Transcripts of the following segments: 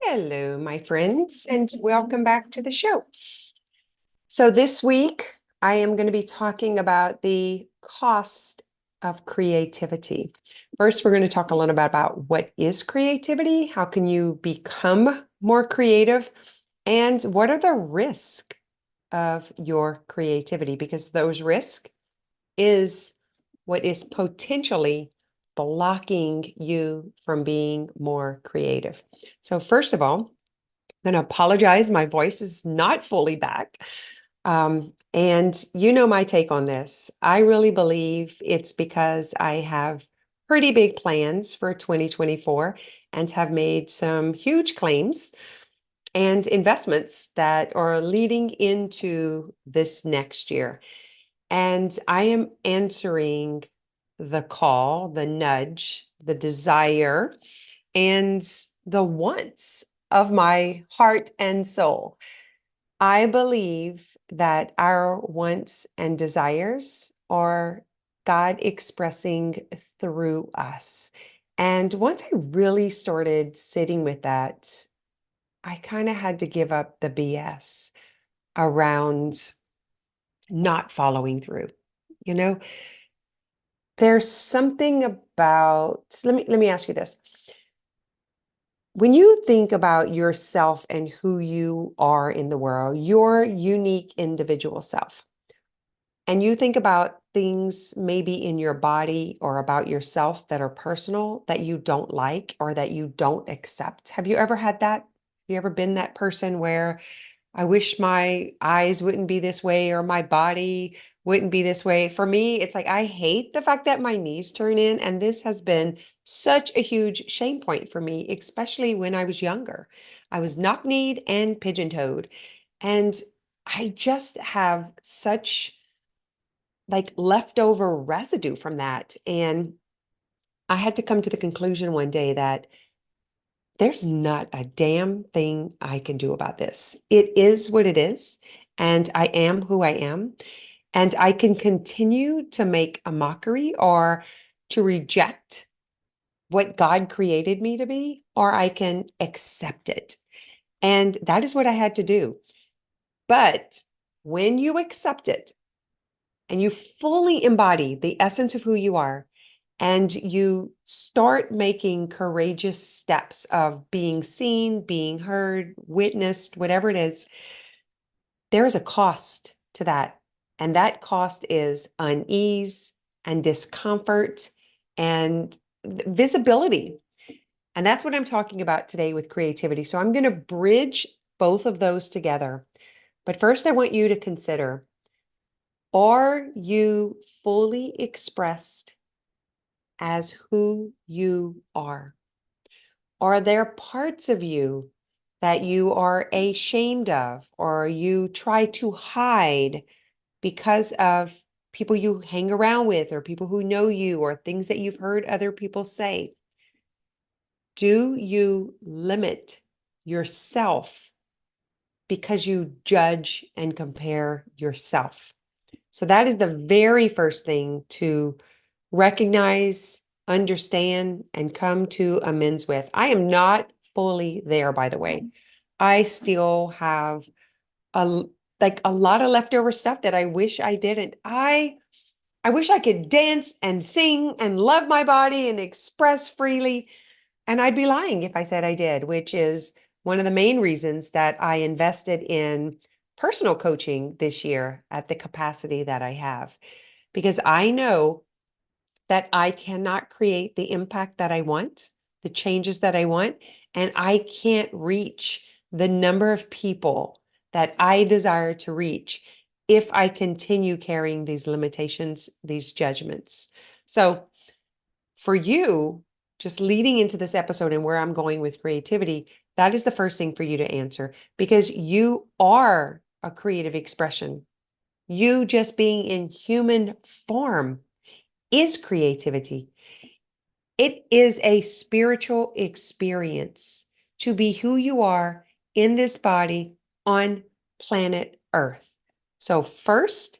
Hello, my friends, and welcome back to the show. So this week, I am going to be talking about the cost of creativity. First, we're going to talk a little bit about what is creativity, how can you become more creative, and what are the risks of your creativity, because those risks is what is potentially blocking you from being more creative. So first of all, I'm going to apologize. My voice is not fully back. And you know my take on this. I really believe it's because I have pretty big plans for 2024 and have made some huge claims and investments that are leading into this next year. And I am answering the call, the nudge, the desire, and the wants of my heart and soul. I believe that our wants and desires are God expressing through us. And once I really started sitting with that, I kind of had to give up the BS around not following through. You know, there's something about, let me ask you this. When you think about yourself and who you are in the world, your unique individual self, and you think about things maybe in your body or about yourself that are personal that you don't like or that you don't accept. Have you ever had that? Have you ever been that person where I wish my eyes wouldn't be this way or my body wouldn't be this way? For me, it's like I hate the fact that my knees turn in, and this has been such a huge shame point for me, especially when I was younger. I was knock-kneed and pigeon-toed, and I just have such like leftover residue from that. And I had to come to the conclusion one day that there's not a damn thing I can do about this. It is what it is, and I am who I am. And I can continue to make a mockery or to reject what God created me to be, or I can accept it. And that is what I had to do. But when you accept it and you fully embody the essence of who you are, and you start making courageous steps of being seen, being heard, witnessed, whatever it is, there is a cost to that. And that cost is unease and discomfort and visibility. And that's what I'm talking about today with creativity. So I'm going to bridge both of those together. But first, I want you to consider, are you fully expressed as who you are? Are there parts of you that you are ashamed of or you try to hide because of people you hang around with or people who know you or things that you've heard other people say? Do you limit yourself because you judge and compare yourself? So that is the very first thing to recognize, understand, and come to amends with. I am not fully there, by the way. I still have a like a lot of leftover stuff that I wish I didn't. I wish I could dance and sing and love my body and express freely. And I'd be lying if I said I did, which is one of the main reasons that I invested in personal coaching this year at the capacity that I have, because I know that I cannot create the impact that I want, the changes that I want, and I can't reach the number of people that I desire to reach if I continue carrying these limitations, these judgments. So for you, just leading into this episode and where I'm going with creativity, that is the first thing for you to answer, because you are a creative expression. You just being in human form is creativity. It is a spiritual experience to be who you are in this body on planet Earth. So first,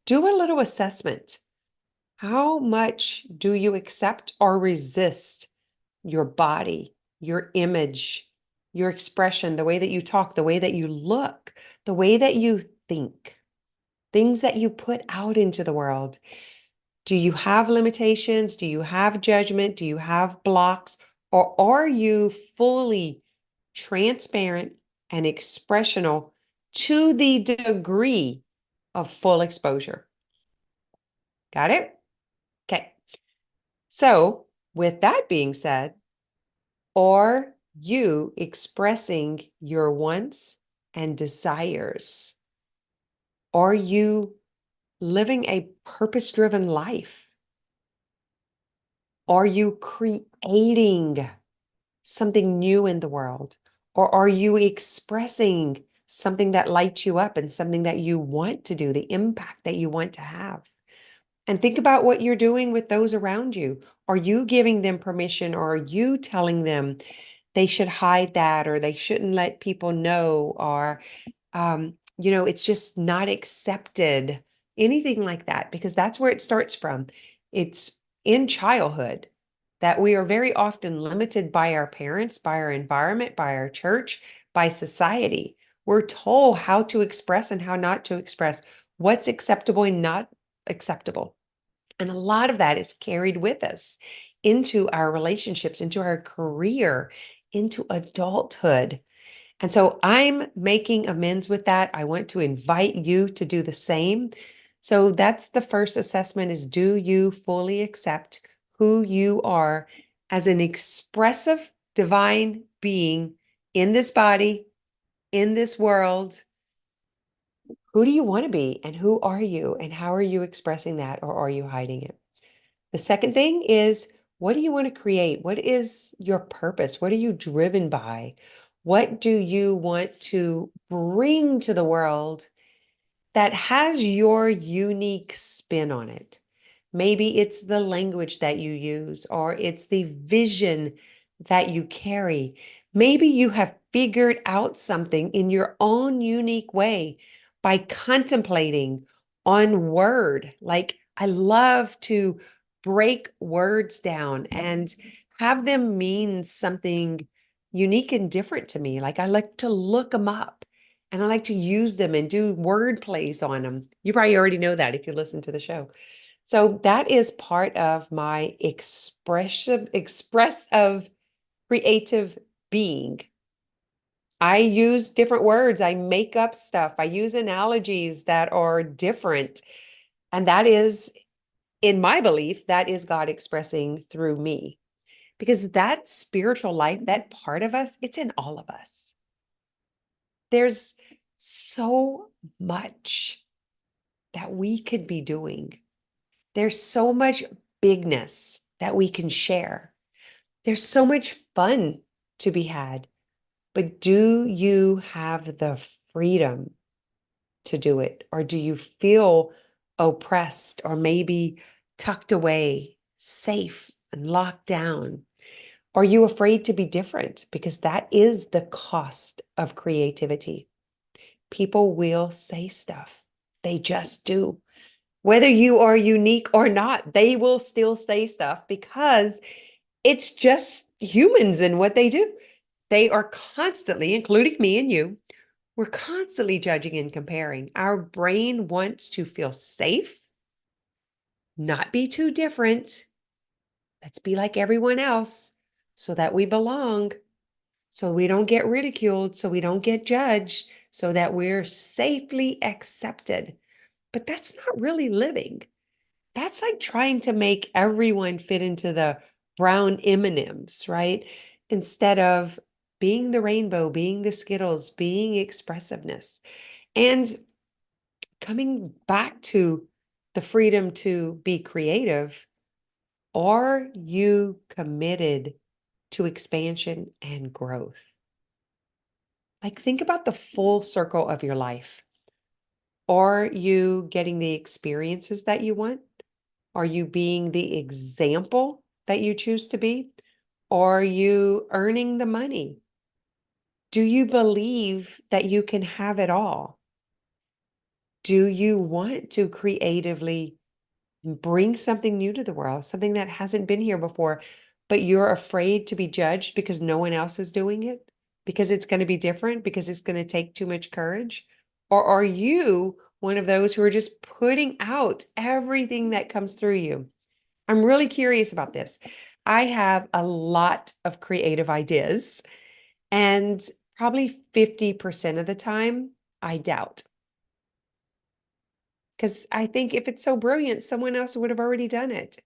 do a little assessment. How much do you accept or resist your body, your image, your expression, the way that you talk, the way that you look, the way that you think, things that you put out into the world. Do you have limitations? Do you have judgment? Do you have blocks? Or are you fully transparent and expressional to the degree of full exposure? Got it? Okay. So, with that being said, are you expressing your wants and desires? Are you living a purpose-driven life? Are you creating something new in the world? Or are you expressing something that lights you up and something that you want to do, the impact that you want to have? And think about what you're doing with those around you. Are you giving them permission, or are you telling them they should hide that, or they shouldn't let people know, or it's just not accepted, anything like that, because that's where it starts from. It's in childhood that we are very often limited by our parents, by our environment, by our church, by society. We're told how to express and how not to express, what's acceptable and not acceptable. And a lot of that is carried with us into our relationships, into our career, into adulthood. And so I'm making amends with that. I want to invite you to do the same. So that's the first assessment: is, do you fully accept who you are as an expressive divine being in this body, in this world? Who do you want to be, and who are you, and how are you expressing that, or are you hiding it? The second thing is, what do you want to create? What is your purpose? What are you driven by? What do you want to bring to the world that has your unique spin on it? Maybe it's the language that you use, or it's the vision that you carry. Maybe you have figured out something in your own unique way by contemplating on word. Like, I love to break words down and have them mean something unique and different to me. Like, I like to look them up, and I like to use them and do word plays on them. You probably already know that if you listen to the show. So that is part of my expressive creative being. I use different words. I make up stuff. I use analogies that are different. And that is, in my belief, that is God expressing through me. Because that spiritual life, that part of us, it's in all of us. There's so much that we could be doing. There's so much bigness that we can share. There's so much fun to be had. But do you have the freedom to do it? Or do you feel oppressed, or maybe tucked away, safe and locked down? Are you afraid to be different? Because that is the cost of creativity. People will say stuff. They just do. Whether you are unique or not, they will still say stuff, because it's just humans and what they do. They are constantly, including me and you, we're constantly judging and comparing. Our brain wants to feel safe, not be too different. Let's be like everyone else so that we belong, so we don't get ridiculed, so we don't get judged, so that we're safely accepted. But that's not really living. That's like trying to make everyone fit into the brown M&Ms, right? Instead of being the rainbow, being the Skittles, being expressiveness. And coming back to the freedom to be creative, are you committed to expansion and growth? Like, think about the full circle of your life. Are you getting the experiences that you want? Are you being the example that you choose to be? Are you earning the money? Do you believe that you can have it all? Do you want to creatively bring something new to the world, something that hasn't been here before, but you're afraid to be judged because no one else is doing it? because it's going to be different, because it's going to take too much courage? Or are you one of those who are just putting out everything that comes through you? I'm really curious about this. I have a lot of creative ideas, and probably 50% of the time, I doubt. Because I think if it's so brilliant, someone else would have already done it.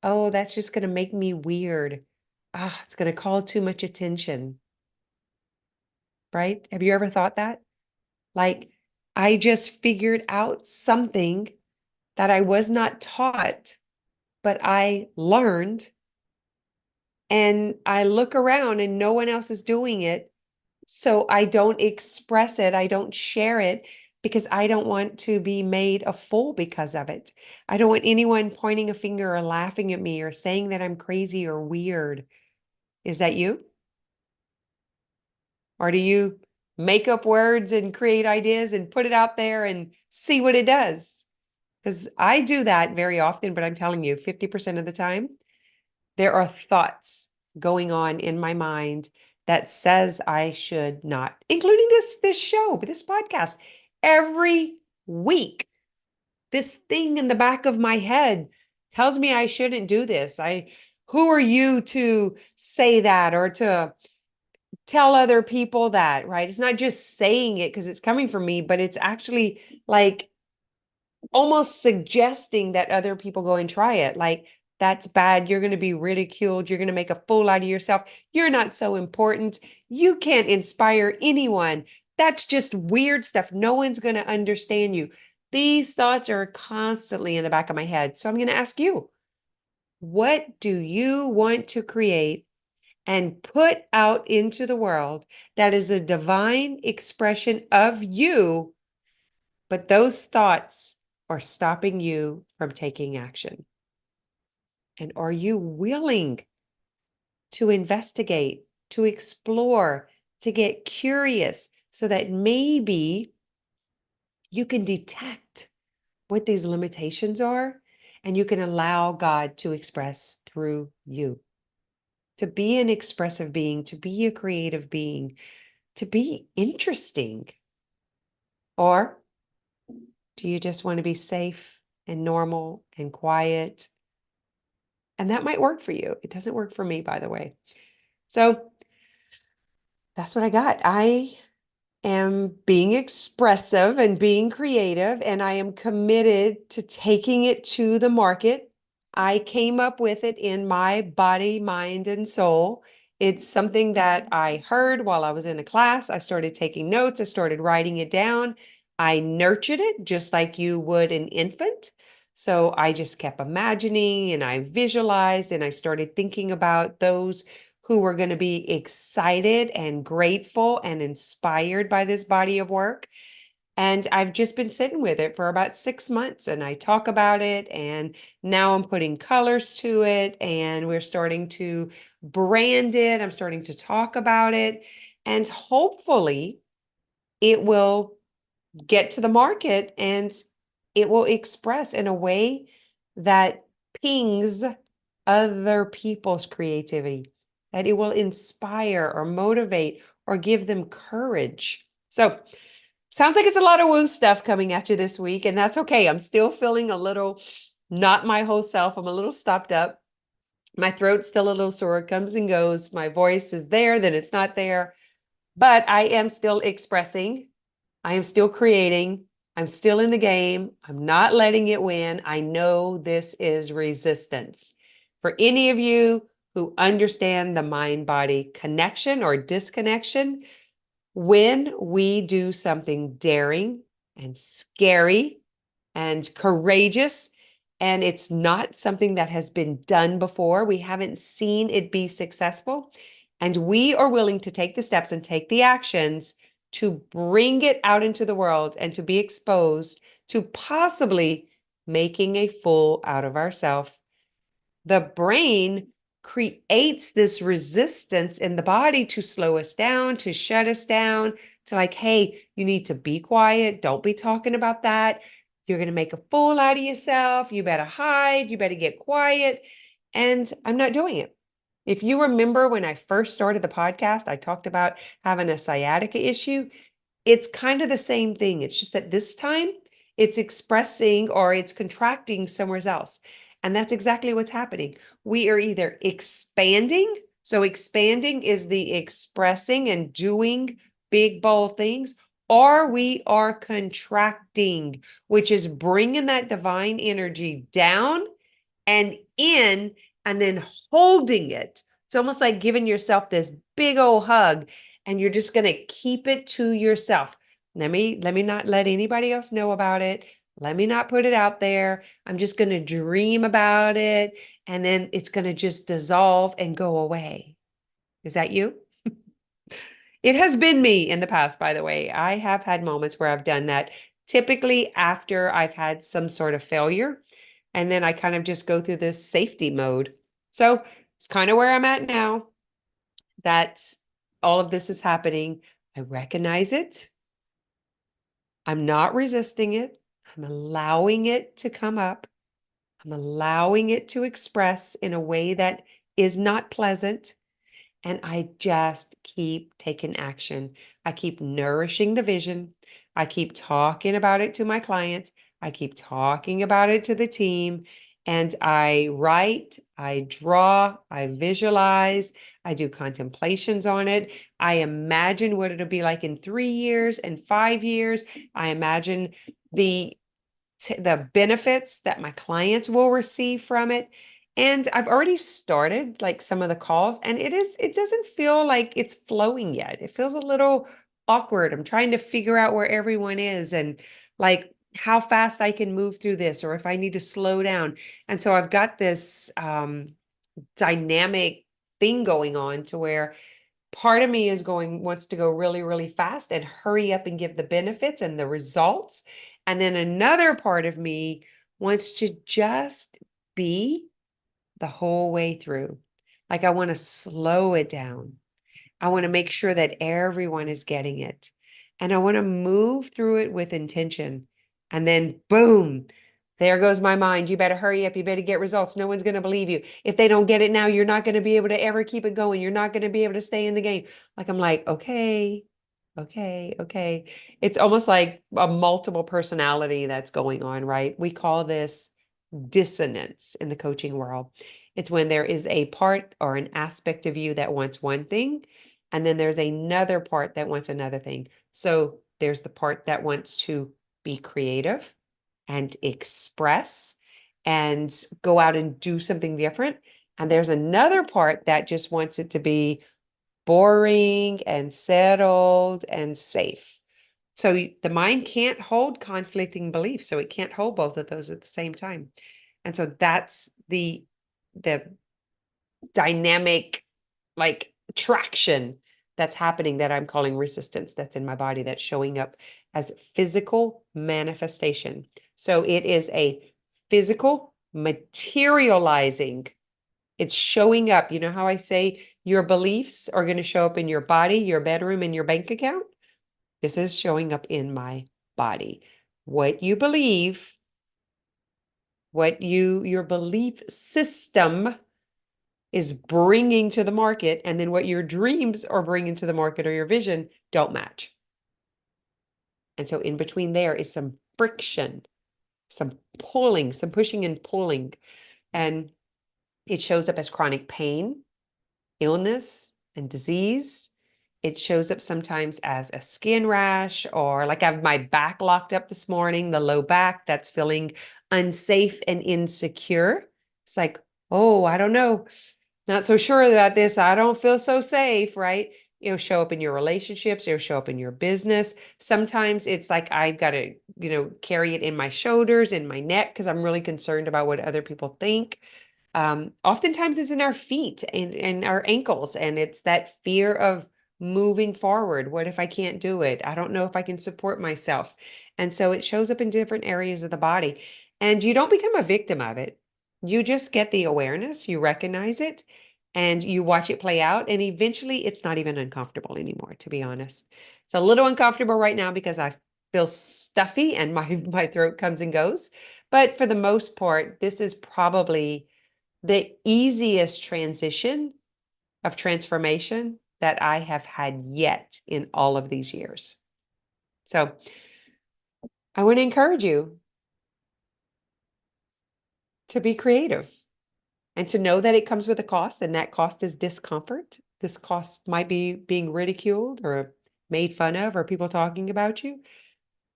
Oh, that's just going to make me weird. Ah, it's going to call too much attention, right? Have you ever thought that? Like, I just figured out something that I was not taught, but I learned, and I look around and no one else is doing it. So I don't express it. I don't share it because I don't want to be made a fool because of it. I don't want anyone pointing a finger or laughing at me or saying that I'm crazy or weird. Is that you? Or do you make up words and create ideas and put it out there and see what it does? Because I do that very often, but I'm telling you, 50% of the time, there are thoughts going on in my mind that says I should not, including this show, this podcast. Every week, this thing in the back of my head tells me I shouldn't do this. Who are you to say that or to tell other people that, right? It's not just saying it because it's coming from me, but it's actually like almost suggesting that other people go and try it. Like, that's bad. You're going to be ridiculed. You're going to make a fool out of yourself. You're not so important. You can't inspire anyone. That's just weird stuff. No one's going to understand you. These thoughts are constantly in the back of my head. So I'm going to ask you, what do you want to create and put out into the world that is a divine expression of you, but those thoughts are stopping you from taking action? And are you willing to investigate, to explore, to get curious so that maybe you can detect what these limitations are and you can allow God to express through you? To be an expressive being, to be a creative being, to be interesting? Or do you just want to be safe and normal and quiet? And that might work for you. It doesn't work for me, by the way. So that's what I got. I am being expressive and being creative, and I am committed to taking it to the market. I came up with it in my body, mind, and soul. It's something that I heard while I was in a class. I started taking notes. I started writing it down. I nurtured it just like you would an infant. So I just kept imagining and I visualized and I started thinking about those who were going to be excited and grateful and inspired by this body of work. And I've just been sitting with it for about 6 months, and I talk about it, and now I'm putting colors to it, and we're starting to brand it. I'm starting to talk about it, and hopefully it will get to the market and it will express in a way that pings other people's creativity, that it will inspire or motivate or give them courage. So, sounds like it's a lot of woo stuff coming at you this week, and that's okay. I'm still feeling a little not my whole self. I'm a little stopped up. My throat's still a little sore. It comes and goes. My voice is there, then it's not there. But I am still expressing. I am still creating. I'm still in the game. I'm not letting it win. I know this is resistance. For any of you who understand the mind-body connection or disconnection, when we do something daring and scary and courageous, and it's not something that has been done before, we haven't seen it be successful, and we are willing to take the steps and take the actions to bring it out into the world and to be exposed to possibly making a fool out of ourselves, the brain creates this resistance in the body to slow us down, to shut us down, to like, hey, you need to be quiet. Don't be talking about that. You're going to make a fool out of yourself. You better hide. You better get quiet. And I'm not doing it. If you remember when I first started the podcast, I talked about having a sciatica issue. It's kind of the same thing. It's just that this time it's expressing or it's contracting somewhere else. And that's exactly what's happening. We are either expanding. So expanding is the expressing and doing big, bold things, or we are contracting, which is bringing that divine energy down and in and then holding it. It's almost like giving yourself this big old hug and you're just going to keep it to yourself. Let me not let anybody else know about it. Let me not put it out there. I'm just going to dream about it and then it's going to just dissolve and go away. Is that you? It has been me in the past, by the way. I have had moments where I've done that, typically after I've had some sort of failure. And then I kind of just go through this safety mode. So it's kind of where I'm at now that all of this is happening. I recognize it. I'm not resisting it. I'm allowing it to come up. I'm allowing it to express in a way that is not pleasant. And I just keep taking action. I keep nourishing the vision. I keep talking about it to my clients. I keep talking about it to the team. And I write, I draw, I visualize, I do contemplations on it. I imagine what it'll be like in 3 years and 5 years. I imagine the benefits that my clients will receive from it. And I've already started like some of the calls and it doesn't feel like it's flowing yet. It feels a little awkward. I'm trying to figure out where everyone is and like how fast I can move through this or if I need to slow down. And so I've got this dynamic thing going on to where part of me wants to go really, really fast and hurry up and give the benefits and the results. And then another part of me wants to just be the whole way through. Like I want to slow it down. I want to make sure that everyone is getting it. And I want to move through it with intention. And then boom, there goes my mind. You better hurry up. You better get results. No one's going to believe you. If they don't get it now, you're not going to be able to ever keep it going. You're not going to be able to stay in the game. Like I'm like, okay, okay, okay. It's almost like a multiple personality that's going on, right? We call this dissonance in the coaching world. It's when there is a part or an aspect of you that wants one thing, and then there's another part that wants another thing. So there's the part that wants to be creative and express and go out and do something different. And there's another part that just wants it to be boring and settled and safe. So the mind can't hold conflicting beliefs. So it can't hold both of those at the same time. And so that's the dynamic like traction that's happening that I'm calling resistance that's in my body that's showing up as physical manifestation. So it is a physical materializing. It's showing up. You know how I say your beliefs are going to show up in your body, your bedroom, and your bank account? This is showing up in my body. What you believe, your belief system is bringing to the market, and then what your dreams are bringing to the market or your vision don't match. And so in between there is some friction, some pulling, some pushing and pulling. And it shows up as chronic pain, illness, and disease. It shows up sometimes as a skin rash, or like I have my back locked up this morning, the low back that's feeling unsafe and insecure. It's like, oh, I don't know. Not so sure about this. I don't feel so safe, right? It'll show up in your relationships. It'll show up in your business. Sometimes it's like I've got to, carry it in my shoulders, in my neck, because I'm really concerned about what other people think. Oftentimes it's in our feet and our ankles, and it's that fear of moving forward. What if I can't do it? I don't know if I can support myself. And so it shows up in different areas of the body. And you don't become a victim of it. You just get the awareness, you recognize it, and you watch it play out. And eventually it's not even uncomfortable anymore, to be honest. It's a little uncomfortable right now because I feel stuffy and my throat comes and goes. But for the most part, this is probably the easiest transition of transformation that I have had yet in all of these years. So I want to encourage you to be creative and to know that it comes with a cost, and that cost is discomfort. This cost might be being ridiculed or made fun of or people talking about you.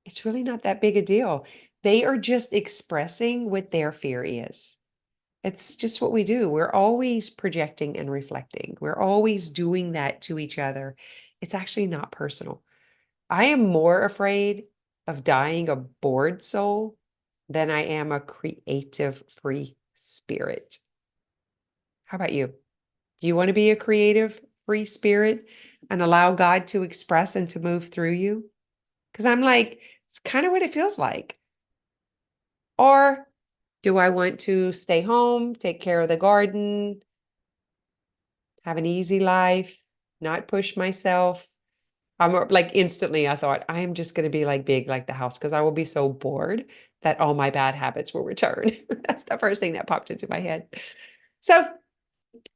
It's really not that big a deal. They are just expressing what their fear is. It's just what we do. We're always projecting and reflecting. We're always doing that to each other. It's actually not personal. I am more afraid of dying a bored soul than I am a creative free spirit. How about you? Do you want to be a creative free spirit and allow God to express and to move through you? Because I'm like, it's kind of what it feels like. Or do I want to stay home, take care of the garden, have an easy life, not push myself? I'm like instantly, I thought, I am just going to be like big like the house because I will be so bored that all my bad habits will return. That's the first thing that popped into my head. So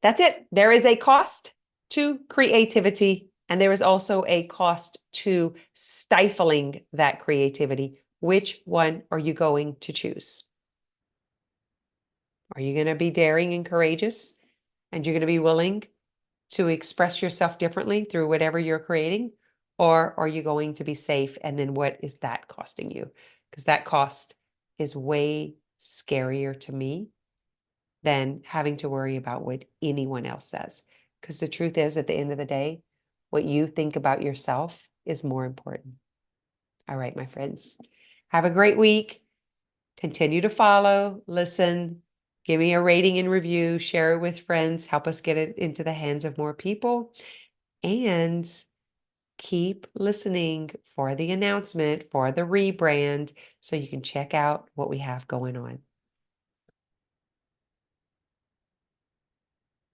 that's it. There is a cost to creativity, and there is also a cost to stifling that creativity. Which one are you going to choose? Are you going to be daring and courageous, and you're going to be willing to express yourself differently through whatever you're creating? Or are you going to be safe? And then what is that costing you? Because that cost is way scarier to me than having to worry about what anyone else says. Because the truth is, at the end of the day, what you think about yourself is more important. All right, my friends, have a great week. Continue to follow, listen, give me a rating and review, share it with friends, help us get it into the hands of more people, and keep listening for the announcement for the rebrand so you can check out what we have going on.